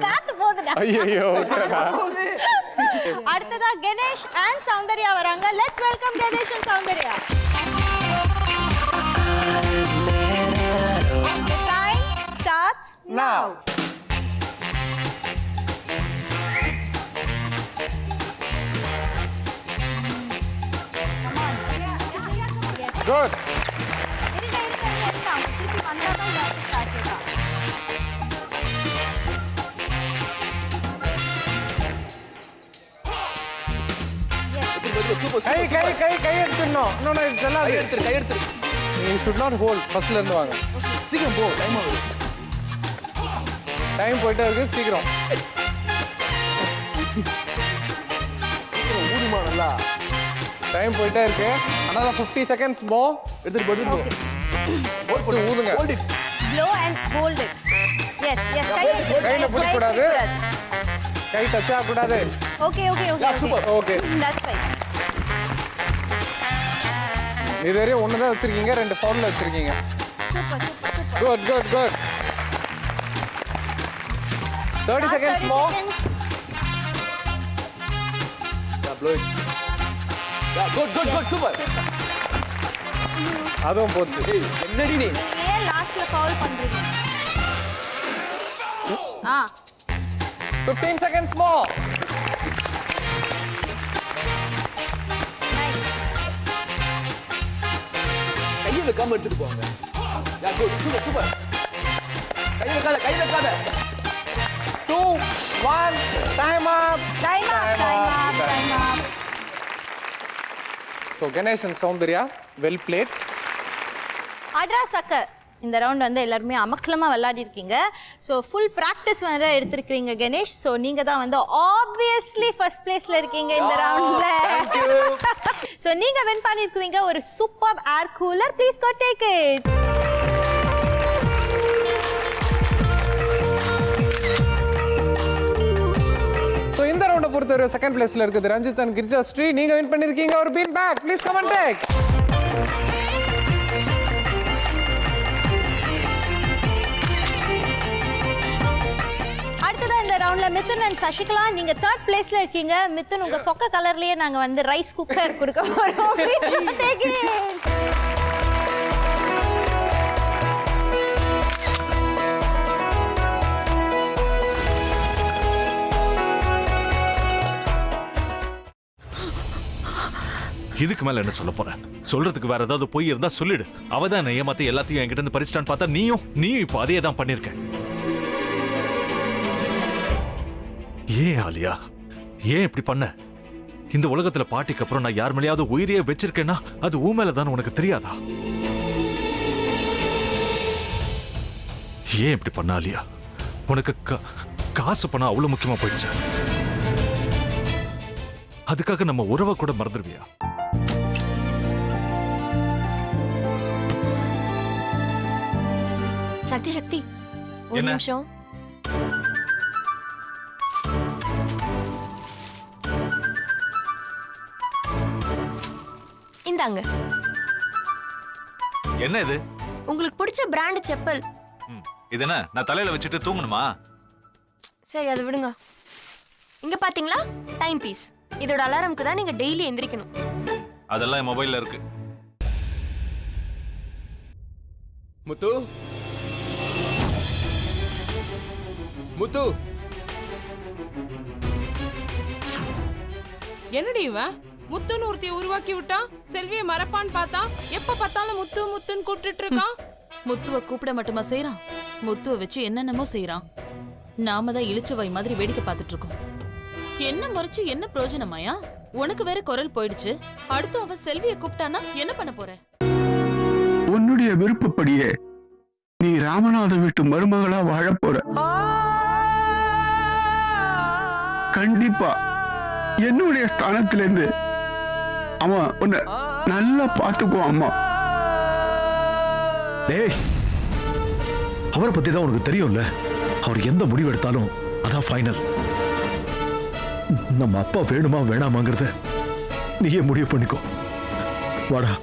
காத்து போகுதுடா. ஐயோ. அடுத்ததா கணேஷ் அண்ட் சௌந்தர்யா வராங்க. Let's welcome Ganesh and Soundarya. The time starts now. Good. இருங்க. திருப்பி வந்தாதான் யாருக்கு ஸ்டார்ட் ஆகும். கை எடுத்துடணும். இன்னொன்னு இதெல்லாம் கை எடுத்துரு. You should not hold. ஃபர்ஸ்ட்ல இருந்து வாங்க. சீக்கிரம் போ, டைம் ஆகுது. டைம் போயிட்டே இருக்கு, சீக்கிரம். சீக்கிரம் ஊதுமா நல்லா. டைம் போயிட்டே இருக்கு. another 50 seconds more. எடுத்துட்டு போ. First ஊதுங்க. Hold it. Blow and hold it. Yes. கையில பிடிக்க கூடாது. கை டச் ஆக கூடாது. Okay. Super. Okay. That's fine. இது வரையும் ஒன்று தான் வச்சிருக்கீங்க, 2 ஃபவுல்ல வச்சிருக்கீங்க. Super. Good. 30 seconds more. Yeah, blow it. Yeah, good. Super. அதுவும் போச்சு. என்னடி நீ? ஏன் லாஸ்ட்ல ஃபவுல் பண்றீங்க? 15 seconds more. Nice. கையை வைக்காம எடுத்துட்டு போங்க. Yeah, good. Super. கை வைக்காத. 2, 1, time up. So Ganesh and Soundarya, well played. அட்ரா சக்க இந்த ரவுண்ட் வந்து எல்லாருமே அமக்கலமா விளையாடி இருக்கீங்க. ஸோ ஃபுல் ப்ராக்டிஸ் வேற எடுத்திருக்கீங்க கணேஷ். ஸோ நீங்க தான் வந்து ஆப்வியஸ்லி ஃபர்ஸ்ட் பிளேஸ்ல இருக்கீங்க இந்த ரவுண்ட்ல. ஸோ நீங்க வின் பண்ணிருக்கீங்க ஒரு super air cooler. Please go take it. So இந்த ரவுண்டை பொறுத்தவரை செகண்ட் பிளேஸ்ல இருக்குது ரஞ்சித் அண்ட் கிரிஜா ஸ்ரீ. நீங்க வின் பண்ணிருக்கீங்க ஒரு bean bag. Please come and take. அடுத்ததா இந்த ரவுண்ட்ல மிதுன் அண்ட் சசிகலா நீங்க தேர்ட் பிளேஸ்ல இருக்கீங்க. மிதுன் உங்க சொக்க கலர்லயே நாங்க வந்து ரைஸ் குக்கர் கொடுக்க போறோம். Please take it. இதுக்கு மேல என்ன சொல்ல போற? சொல்றதுக்கு வேற ஏதாவது போய் இருந்தா சொல்லிடு. அவதான் ஏமாத்தி எல்லாத்தையும் என்கிட்ட இருந்து பறிச்சிட்டான்னு பார்த்தா நீயும் இப்ப அதே தான் பண்ணிருக்க. ஏன் ஆலியா, ஏன் இப்படி பண்ண? இந்த உலகத்துல பாட்டிக்கு அப்புறம் நான் யார் மேலேயாவது உயிரையே வச்சிருக்கேன்னா அது ஊ மேலதான் உனக்கு தெரியாதா? ஏன் இப்படி பண்ண ஆலியா? உனக்கு காசு பணம் அவ்வளவு முக்கியமா போயிடுச்சு. அதுக்காக நம்ம உறவை கூட மறந்துடுவியா? சக்தி ஒரு நிமிஷம். இந்தாங்க. என்ன இது? உங்களுக்கு பிடிச்ச பிராண்ட் செப்பல். இது என்ன நான் தலையில வச்சுட்டு தூங்கணுமா? சரி அதை விடுங்க. இங்க பாத்தீங்களா டைம் பீஸ். இதோட அலாரம்க்கு தான் நீங்க டெய்லி எந்திரிக்கணும். அதெல்லாம் என் மொபைல்ல இருக்கு. முத்து என்னடி இவன் முத்துன்னு ஒருத்தைய உருவாக்கி விட்டான். செல்வியை மறப்பான்னு பார்த்தா எப்ப பார்த்தாலும் முத்துன்னு கூப்பிட்டு இருக்கான். முத்துவ கூப்பிட மட்டுமா செய்யறான், முத்துவ வச்சு என்னென்னமோ செய்யறான். நாம தான் இளிச்சவாய் மாதிரி வேடிக்கை பார்த்துட்டு இருக்கோம். என்ன மறைச்சு என்ன பிரயோஜனமாயா? உனக்கு வேற குரல் போயிடுச்சு. அடுத்து அவ செல்வியை கூப்பிட்டானா என்ன பண்ண போற? உன்னுடைய விருப்பப்படியே நீ ராமநாத வீட்டு மருமகளா வாழ போற. கண்டிப்பா என்னுடைய ஸ்தானத்திலிருந்து அவன் உன்னை நல்லா பார்த்துக்குவான். அம்மா டேய், அவரை பத்தி தான் உனக்கு தெரியும்ல. அவர் எந்த முடிவு எடுத்தாலும் அதான் ஃபைனல். நம்ம அப்பா வேணுமா வேணாமாங்கிறத நீயே முடிவு பண்ணிக்கோ. வாடா.